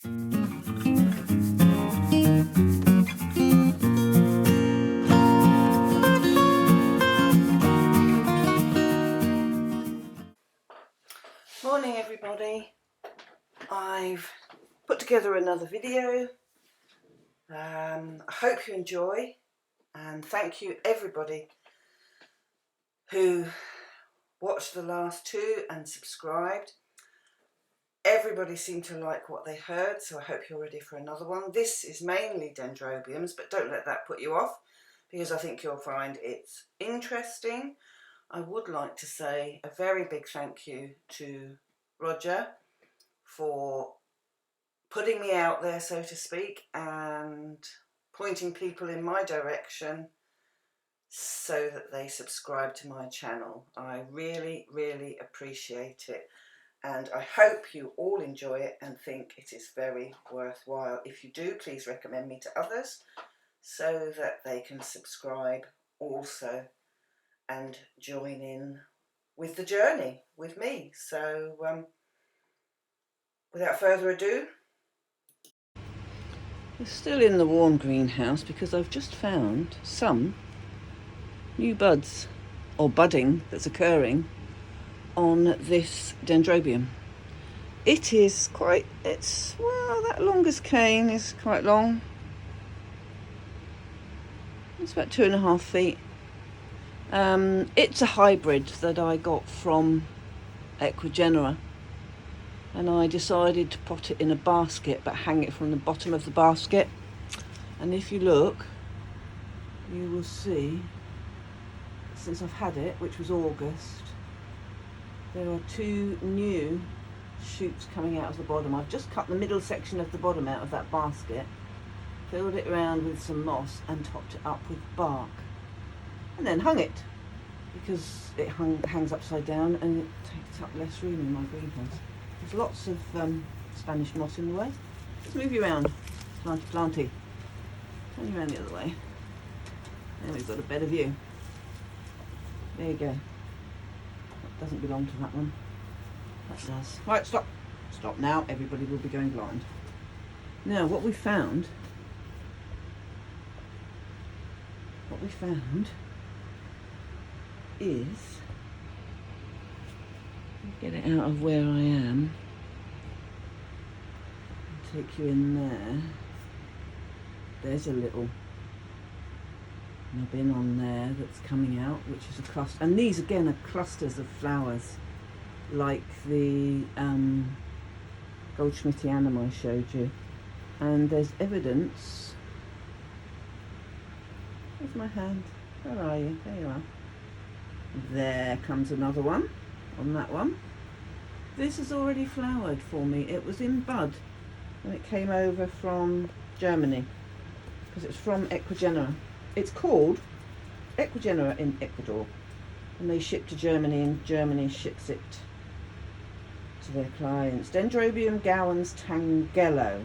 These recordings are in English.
Morning everybody. I've put together another video. I hope you enjoy, and thank you everybody who watched the last two and subscribed. Everybody seemed to like what they heard, so I hope you're ready for another one. This is mainly dendrobiums, but don't let that put you off, because I think you'll find it's interesting. I would like to say a very big thank you to Roger for putting me out there, so to speak, and pointing people in my direction so that they subscribe to my channel. I really, really appreciate it, and I hope you all enjoy it and think it is very worthwhile. If you do, please recommend me to others so that they can subscribe also and join in with the journey with me. So without further ado, we're still in the warm greenhouse because I've just found some new buds or budding that's occurring on this dendrobium. Well, that longest cane is quite long. It's about 2.5 feet. It's a hybrid that I got from Akerne, and I decided to pot it in a basket but hang it from the bottom of the basket. And if you look, you will see, since I've had it, which was August, there are 2 new shoots coming out of the bottom. I've just cut the middle section of the bottom out of that basket, filled it around with some moss and topped it up with bark, and then hung it, because it hangs upside down and it takes up less room in my greenhouse. There's lots of Spanish moss in the way. Let's move you around, planty. Turn you around the other way. There, we've got a better view. There you go. That doesn't belong to that one. That does. Right, stop. Stop now. Everybody will be going blind. Now, what we found is, get it out of where I am, take you in there. There's a little nubbin on there that's coming out, which is a cluster, and these again are clusters of flowers like the Goldschmidtianum I showed you. And there's evidence. Where's my hand? Where are you? There you are. There comes another one on that one. This has already flowered for me. It was in bud when it came over from Germany, because it's from Akerne. It's called Akerne in Ecuador, and they ship to Germany, and Germany ships it to their clients. Dendrobium gowans Tangelo,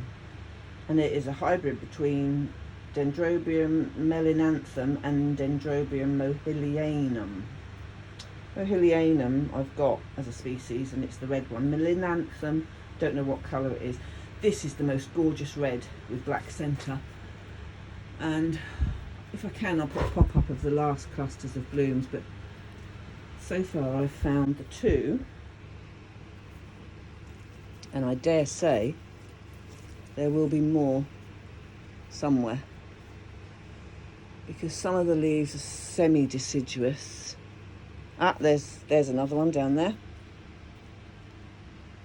and it is a hybrid between Dendrobium melinanthum and Dendrobium mohylianum. Mohylianum I've got as a species, and it's the red one. Melinanthum, don't know what colour it is. This is the most gorgeous red with black centre, and if I can I'll put a pop-up of the last clusters of blooms, but so far I've found the 2, and I dare say there will be more somewhere, because some of the leaves are semi-deciduous. There's another one down there.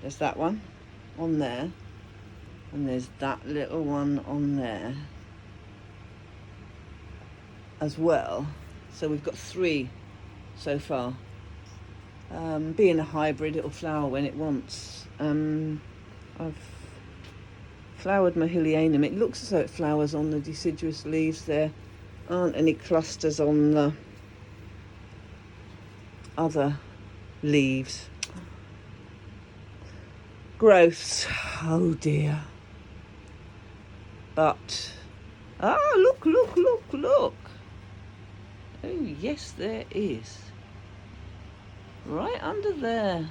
There's that one on there, and there's that little one on there as well. So we've got 3 so far. Being a hybrid, it'll flower when it wants. I've flowered Mohylianum. It looks as though it flowers on the deciduous leaves. There aren't any clusters on the other leaves. Growths. Oh dear. But, look. Oh yes, there is. Right under there.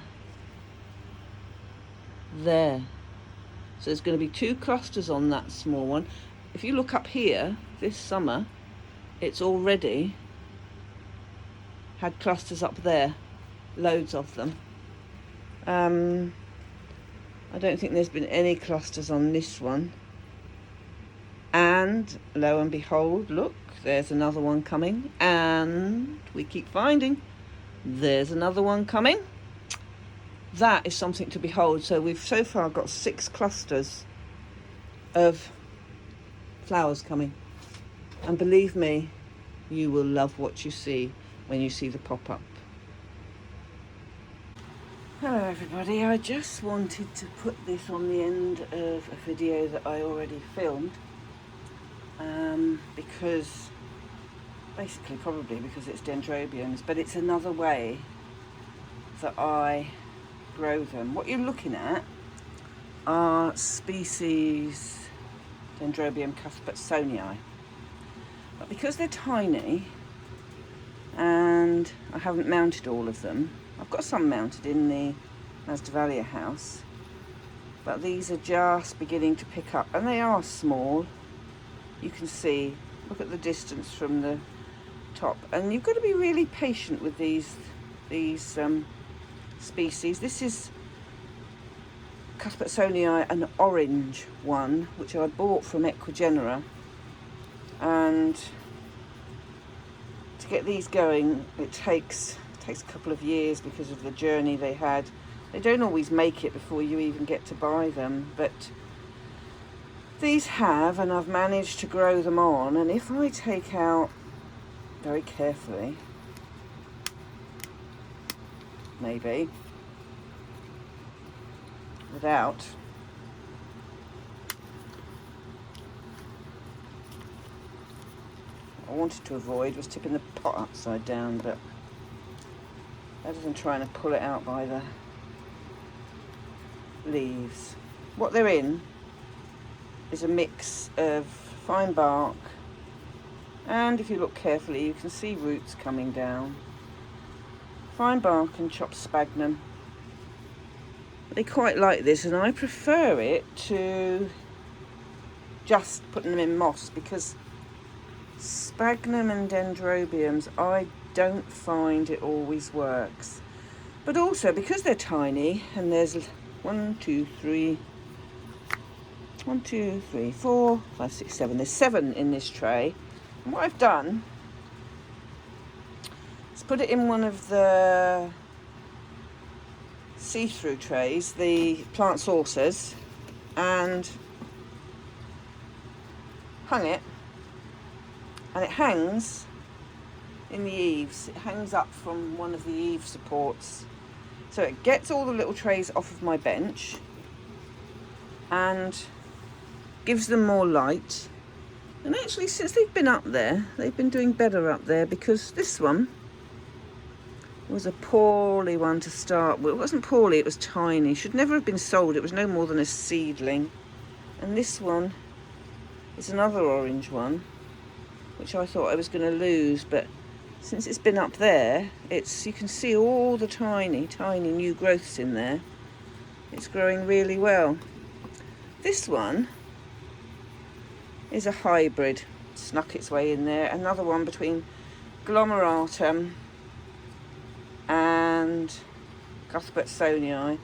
There. So there's going to be 2 clusters on that small one. If you look up here, this summer, it's already had clusters up there, loads of them. I don't think there's been any clusters on this one. And lo and behold, look, there's another one coming. And we keep finding, there's another one coming. That is something to behold. So we've so far got 6 clusters of flowers coming. And believe me, you will love what you see when you see the pop-up. Hello everybody, I just wanted to put this on the end of a video that I already filmed, because basically probably because it's dendrobiums, but it's another way that I grow them. What you're looking at are species Dendrobium cuthbertsonii, but because they're tiny and I haven't mounted all of them, I've got some mounted in the Masdevallia house, but these are just beginning to pick up, and they are small. You can see, look at the distance from the top, and you've got to be really patient with these species. This is Cuthbertsonii, an orange one, which I bought from Equigenera, and to get these going, it takes a couple of years because of the journey they had. They don't always make it before you even get to buy them, but these have, and I've managed to grow them on. And if I take out very carefully, maybe without what I wanted to avoid was tipping the pot upside down, but rather than trying to pull it out by the leaves. What they're in is a mix of fine bark, and if you look carefully you can see roots coming down. Fine bark and chopped sphagnum. They quite like this, and I prefer it to just putting them in moss, because sphagnum and dendrobiums, I don't find it always works. But also because they're tiny, and there's 1, 2, 3, 4, 5, 6, 7. There's 7 in this tray. And what I've done is put it in one of the see-through trays, the plant saucers, and hung it. And it hangs in the eaves. It hangs up from one of the eave supports, so it gets all the little trays off of my bench and gives them more light. And actually, since they've been up there, they've been doing better up there, because this one was a poorly one to start with. It wasn't poorly, it was tiny. Should never have been sold. It was no more than a seedling. And this one is another orange one, which I thought I was going to lose, but since it's been up there, you can see all the tiny new growths in there. It's growing really well. This one is a hybrid, snuck its way in there. Another one between Glomeratum and Cuthbertsonii.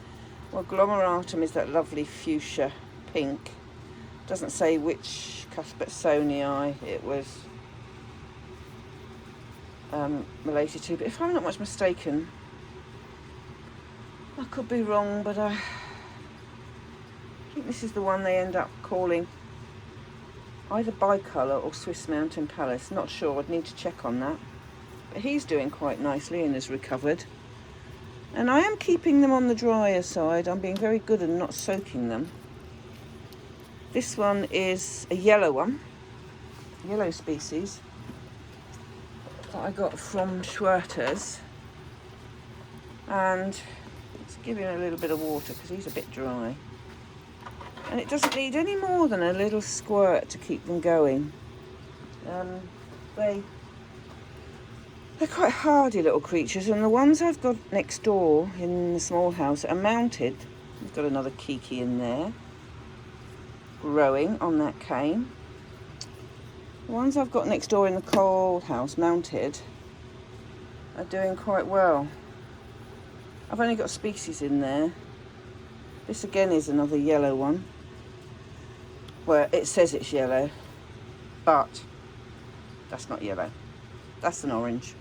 Well, Glomeratum is that lovely fuchsia pink. Doesn't say which Cuthbertsonii it was related to, but if I'm not much mistaken, I could be wrong, but I think this is the one they end up calling either Bicolour or Swiss Mountain Palace. Not sure, I'd need to check on that. But he's doing quite nicely and has recovered. And I am keeping them on the drier side. I'm being very good and not soaking them. This one is a yellow one, yellow species, that I got from Schwerter's, and let's give him a little bit of water because he's a bit dry, and it doesn't need any more than a little squirt to keep them going. They're quite hardy little creatures, and the ones I've got next door in the small house are mounted. We've got another Kiki in there. growing on that cane. The ones I've got next door in the cold house mounted are doing quite well. I've only got species in there. This again is another yellow one. Well, it says it's yellow, but that's not yellow. That's an orange.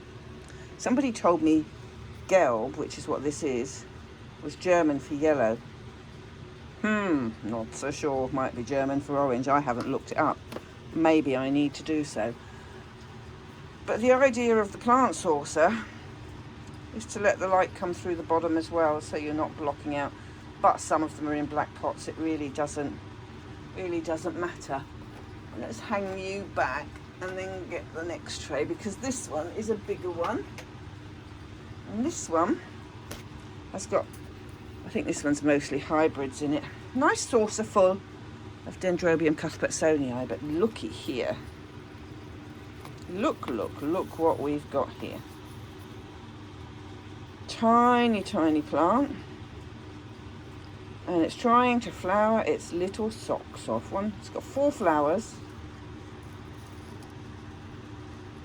Somebody told me Gelb, which is what this is, was German for yellow. Not so sure. Might be German for orange. I haven't looked it up. Maybe I need to do so. But the idea of the plant saucer is to let the light come through the bottom as well, so you're not blocking out. But some of them are in black pots. It really doesn't matter. Let's hang you back and then get the next tray, because this one is a bigger one. And this one has got, I think this one's mostly hybrids in it. Nice saucer full of Dendrobium cuthbertsonii, but looky here. Look what we've got here. Tiny plant. And it's trying to flower its little socks off. It's got 4 flowers.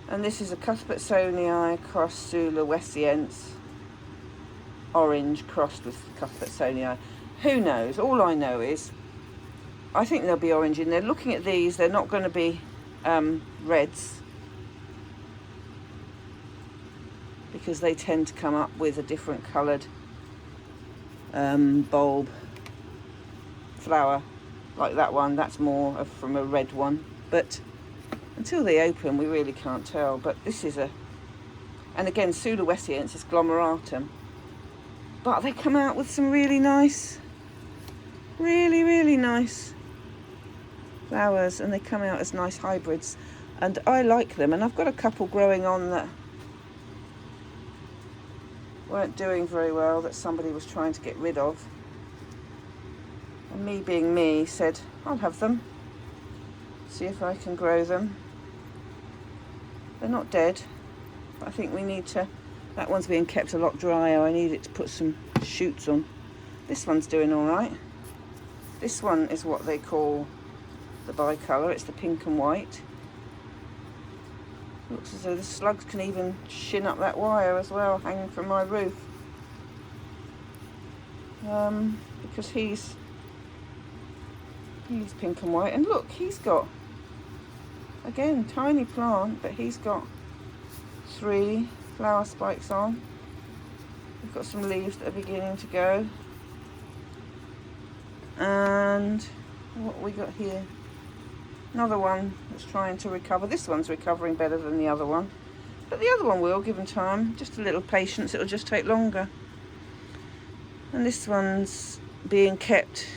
And this is a cuthbertsonii cross sulawesiense, orange crossed with cuthbertsonii. Who knows? All I know is I think there'll be orange in there. Looking at these, they're not going to be reds, because they tend to come up with a different coloured bulb flower, like that one. That's more from a red one, but until they open we really can't tell. But this is and again, sulawesiense is glomeratum, but they come out with some really nice, really nice flowers, and they come out as nice hybrids, and I like them. And I've got a couple growing on that weren't doing very well, that somebody was trying to get rid of, and me being me said I'll have them, see if I can grow them. They're not dead, but I think we need to, that one's being kept a lot drier. I need it to put some shoots on. This one's doing all right. This one is what they call the bicolour. It's the pink and white. Looks as though the slugs can even shin up that wire as well, hanging from my roof. Because he's pink and white. And look, he's got, again, tiny plant, but he's got 3 flower spikes on. We've got some leaves that are beginning to go. And what we got here? Another one that's trying to recover. This one's recovering better than the other one, but the other one will, given time. Just a little patience, it'll just take longer. And this one's being kept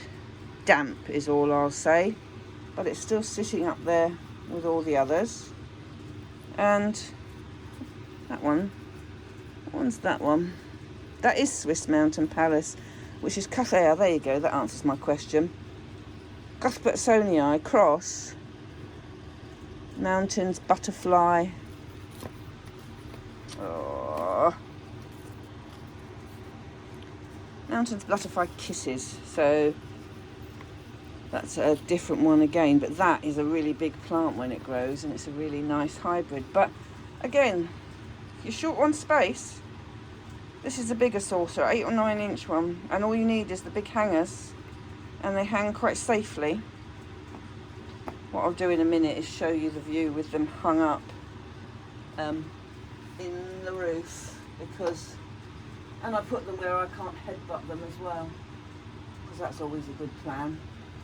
damp is all I'll say, but it's still sitting up there with all the others. And that one, what one's that one? That is Swiss Mountain Palace, which is there you go, that answers my question. Cuthbertsonii cross Mountains Butterfly. Mountains Butterfly Kisses. So that's a different one again, but that is a really big plant when it grows, and it's a really nice hybrid. But again, if you're short on space, this is a bigger saucer, 8 or 9 inch one, and all you need is the big hangers, and they hang quite safely. What I'll do in a minute is show you the view with them hung up in the roof, and I put them where I can't headbutt them as well, because that's always a good plan.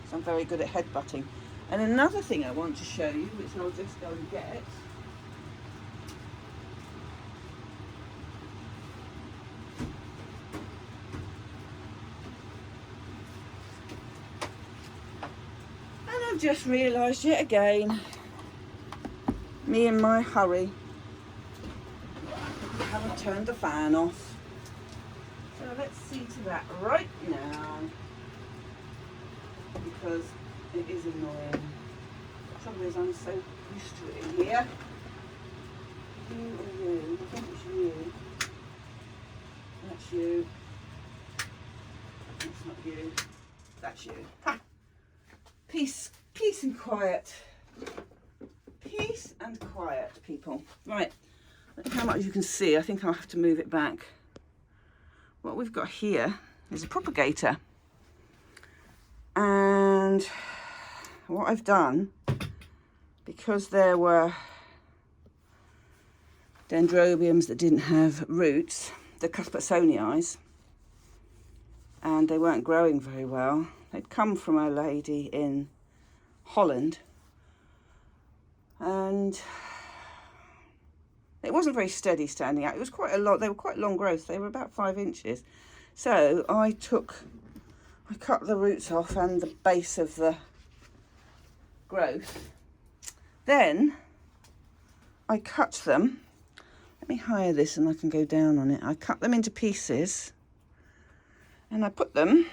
So I'm very good at headbutting. And another thing I want to show you, which I'll just go and get. I've just realised yet again, me in my hurry, I haven't turned the fan off. So let's see to that right now, because it is annoying. The trouble is I'm so used to it in here. Who are you? I think it's you. That's you. That's not you. That's you. Ha! Peace and quiet. Peace and quiet, people. Right, how much you can see. I think I'll have to move it back. What we've got here is a propagator. And what I've done, because there were dendrobiums that didn't have roots, the Cuthbertsonii, and they weren't growing very well. They'd come from a lady in Holland, and it wasn't very steady standing out. It was quite a lot. They were quite long growth. They were about 5 inches. So I cut the roots off and the base of the growth. Then I cut them. Let me higher this and I can go down on it. I cut them into pieces and I put them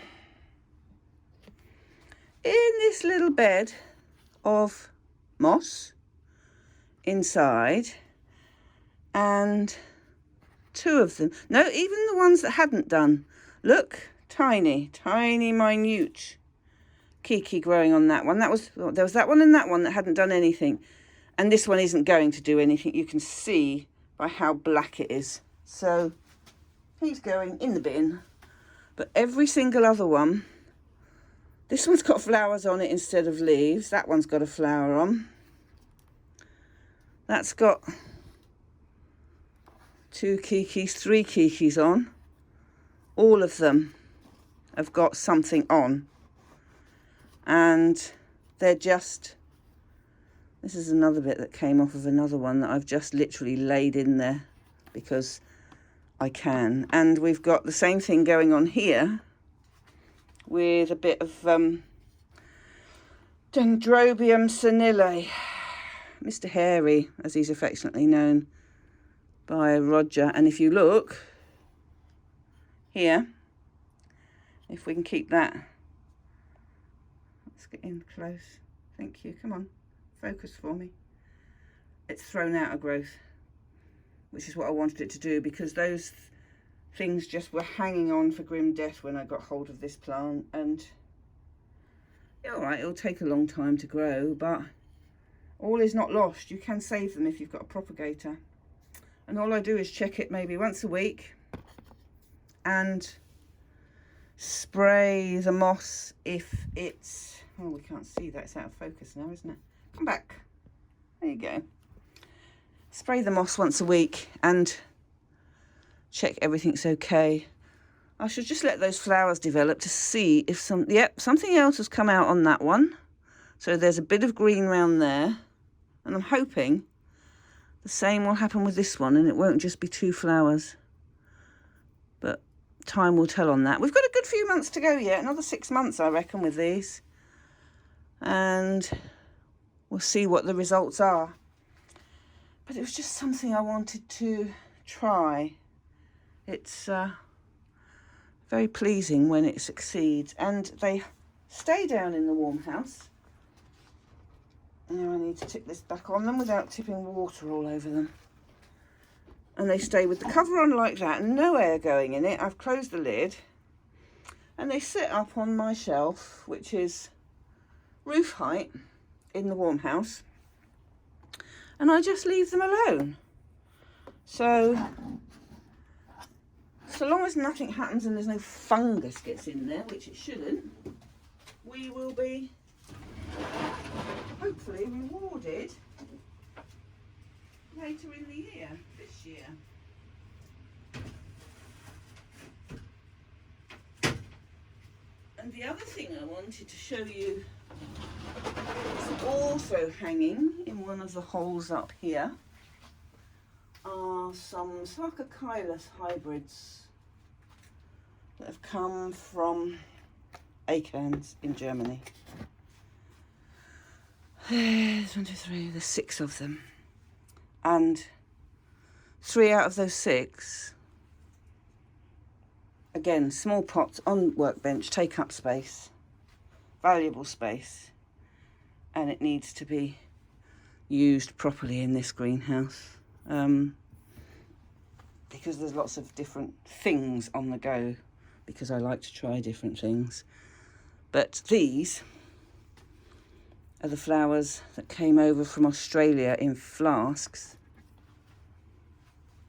in this little bed of moss inside, and 2 of them, no, even the ones that hadn't done, look, tiny minute kiki growing on that one. There was that one and that one that hadn't done anything, and this one isn't going to do anything. You can see by how black it is. So he's going in the bin. But every single other one, this one's got flowers on it instead of leaves. That one's got a flower on. That's got 2 kikis, 3 kikis on. All of them have got something on. And they're just, this is another bit that came off of another one that I've just literally laid in there because I can. And we've got the same thing going on here with a bit of Dendrobiums Mainly, Mr. Hairy, as he's affectionately known by Roger. And if you look here, if we can keep that, let's get in close. Thank you. Come on, focus for me. It's thrown out of growth, which is what I wanted it to do, because those things just were hanging on for grim death when I got hold of this plant. And yeah, all right, it'll take a long time to grow, but all is not lost. You can save them if you've got a propagator. And all I do is check it maybe once a week and spray the moss if it's, oh, we can't see that, it's out of focus now, isn't it? Come back, there you go. Spray the moss once a week and check everything's okay. I should just let those flowers develop to see if something else has come out on that one. So there's a bit of green round there, and I'm hoping the same will happen with this one and it won't just be 2 flowers. But time will tell on that. We've got a good few months to go yet, another 6 months I reckon with these. And we'll see what the results are. But it was just something I wanted to try. It's very pleasing when it succeeds, and they stay down in the warm house. Now I need to tip this back on them without tipping water all over them. And they stay with the cover on like that and no air going in it. I've closed the lid and they sit up on my shelf, which is roof height in the warm house, and I just leave them alone. So long as nothing happens and there's no fungus gets in there, which it shouldn't, we will be hopefully rewarded later in the year, this year. And the other thing I wanted to show you is also hanging in one of the holes up here are some Sarcochilus Hybrids that have come from Akerne in Germany. There's 1, 2, 3, there's 6 of them. And 3 out of those 6, again, small pots on workbench, take up space, valuable space, and it needs to be used properly in this greenhouse. Because there's lots of different things on the go, because I like to try different things. But these are the flowers that came over from Australia in flasks.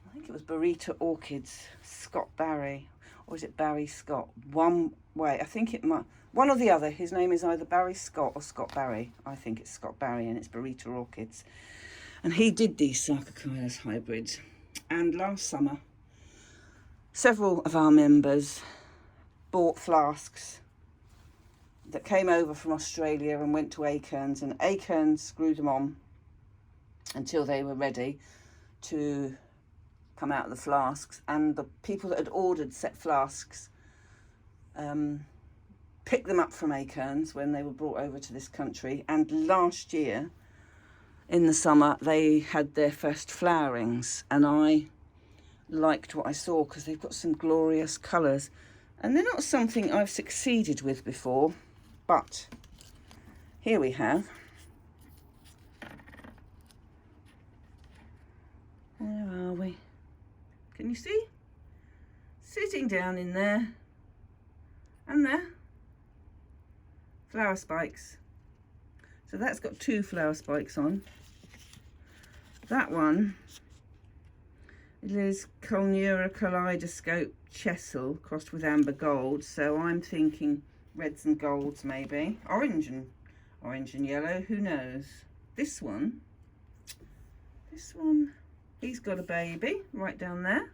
I think it was Akerne Orchids, Scott Barry, or is it Barry Scott? One way, I think it might, one or the other. His name is either Barry Scott or Scott Barry. I think it's Scott Barry, and it's Akerne Orchids. And he did these Sarcochilus hybrids. And last summer, several of our members bought flasks that came over from Australia and went to Akerne's, and Akerne's screwed them on until they were ready to come out of the flasks. And the people that had ordered set flasks picked them up from Akerne's when they were brought over to this country. And last year in the summer they had their first flowerings, and I liked what I saw because they've got some glorious colours, and they're not something I've succeeded with before. But here we have, where are we? Can you see? Sitting down in there, and there, flower spikes. So that's got 2 flower spikes on. That one, it is Akerne Kaleidoscope Chesil crossed with amber gold. So I'm thinking reds and golds, maybe orange and yellow, who knows. This one, he's got a baby right down there.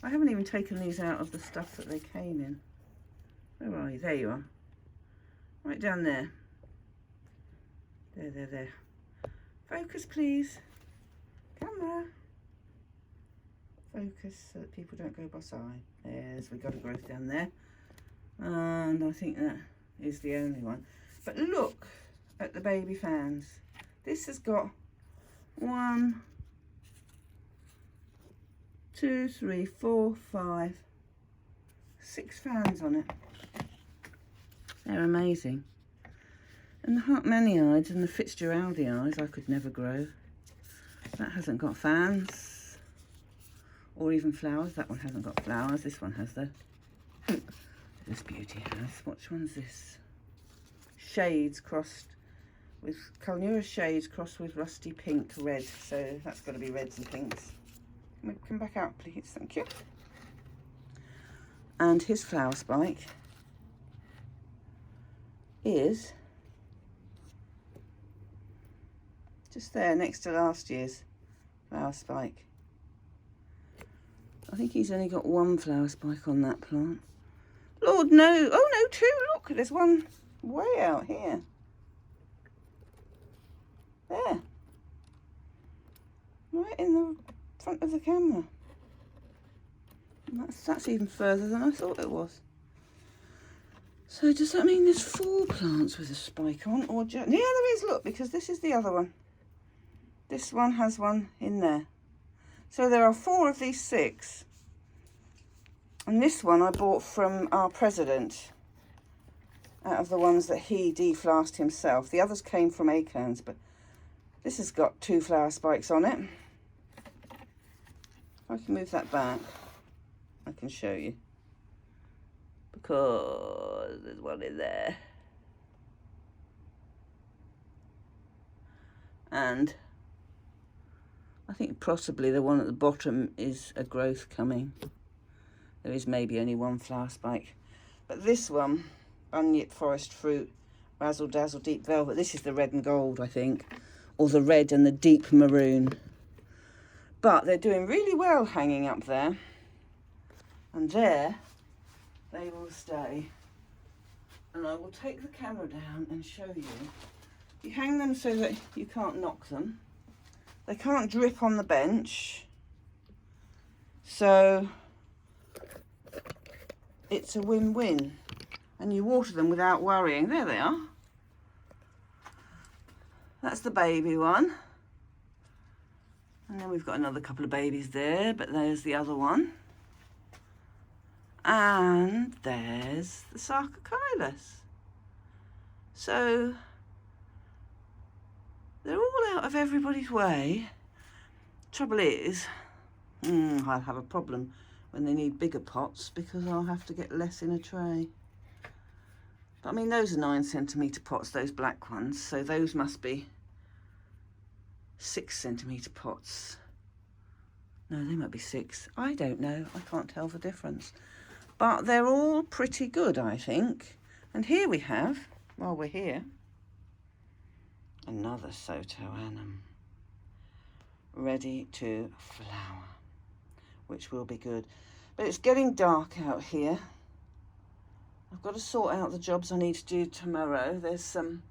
I haven't even taken these out of the stuff that they came in. Where are you? There you are, right down there. There. Focus, please. Camera. Focus so that people don't go by-side. There's, we got a growth down there. And I think that is the only one. But look at the baby fans. This has got 1, 2, 3, 4, 5, 6 fans on it. They're amazing. And the Hartmanniides and the Fitzgeraldiides I could never grow. That hasn't got fans or even flowers. That one hasn't got flowers. This one has though. This beauty has. Which one's this? Shades crossed with Kalnura shades crossed with rusty pink red. So that's got to be reds and pinks. Come back out, please. Thank you. And his flower spike is just there next to last year's flower spike. I think he's only got 1 flower spike on that plant. Lord, no. Oh, no, 2. Look, there's one way out here. There. Right in the front of the camera. And that's even further than I thought it was. So does that mean there's 4 plants with a spike on? Or just... Yeah, there is, look, because this is the other one. This one has one in there. So there are 4 of these 6. And this one I bought from our president, out of the ones that he deflasked himself. The others came from Akerne's, but this has got 2 flower spikes on it. If I can move that back, I can show you. Because there's one in there. And I think possibly the one at the bottom is a growth coming. There is maybe only 1 flower spike. But this one, Bunyip Forest Fruit, Razzle Dazzle Deep Velvet, this is the red and gold, I think. Or the red and the deep maroon. But they're doing really well hanging up there. And there, they will stay. And I will take the camera down and show you. You hang them so that you can't knock them. They can't drip on the bench. So it's a win-win. And you water them without worrying. There they are. That's the baby one. And then we've got another couple of babies there, but there's the other one. And there's the Sarcochilus. So they're all out of everybody's way. Trouble is, I'll have a problem when they need bigger pots because I'll have to get less in a tray. But I mean, those are 9cm pots, those black ones, so those must be 6cm pots. No, they might be 6. I don't know. I can't tell the difference. But they're all pretty good, I think. And here we have, while we're here, another Sotoanum ready to flower, which will be good. But it's getting dark out here. I've got to sort out the jobs I need to do tomorrow. There's some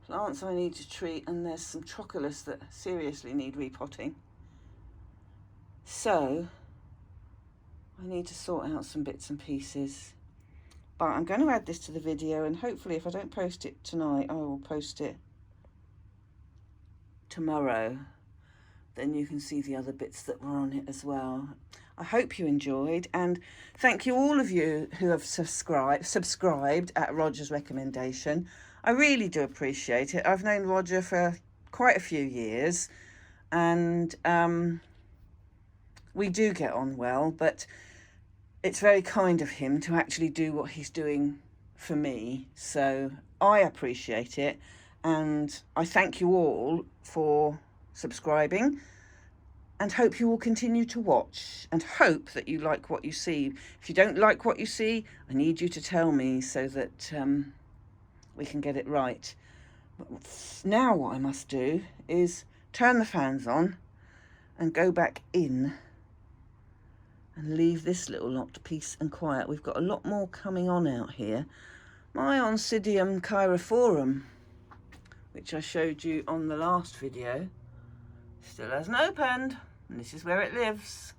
plants I need to treat, and there's some Sarcochilus that seriously need repotting. So I need to sort out some bits and pieces. But I'm going to add this to the video, and hopefully if I don't post it tonight, I will post it tomorrow. Then you can see the other bits that were on it as well. I hope you enjoyed, and thank you all of you who have subscribed at Roger's recommendation. I really do appreciate it. I've known Roger for quite a few years, and we do get on well, but it's very kind of him to actually do what he's doing for me. So I appreciate it, and I thank you all for subscribing, and hope you will continue to watch, and hope that you like what you see. If you don't like what you see, I need you to tell me so that we can get it right. But now what I must do is turn the fans on and go back in and leave this little lot to peace and quiet. We've got a lot more coming on out here. My Oncidium cheirophorum, which I showed you on the last video, still hasn't opened, and this is where it lives.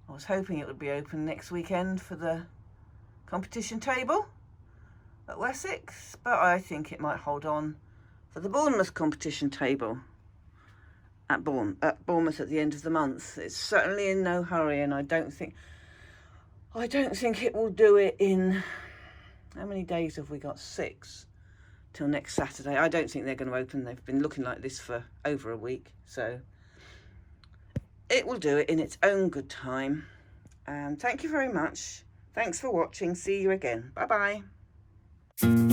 I was hoping it would be open next weekend for the competition table at Wessex, but I think it might hold on for the Bournemouth competition table at Bournemouth at the end of the month. It's certainly in no hurry, and I don't think it will do it in, how many days have we got? 6 till next Saturday. I don't think they're going to open. They've been looking like this for over a week, so it will do it in its own good time. And thank you very much. Thanks for watching. See you again. Bye bye.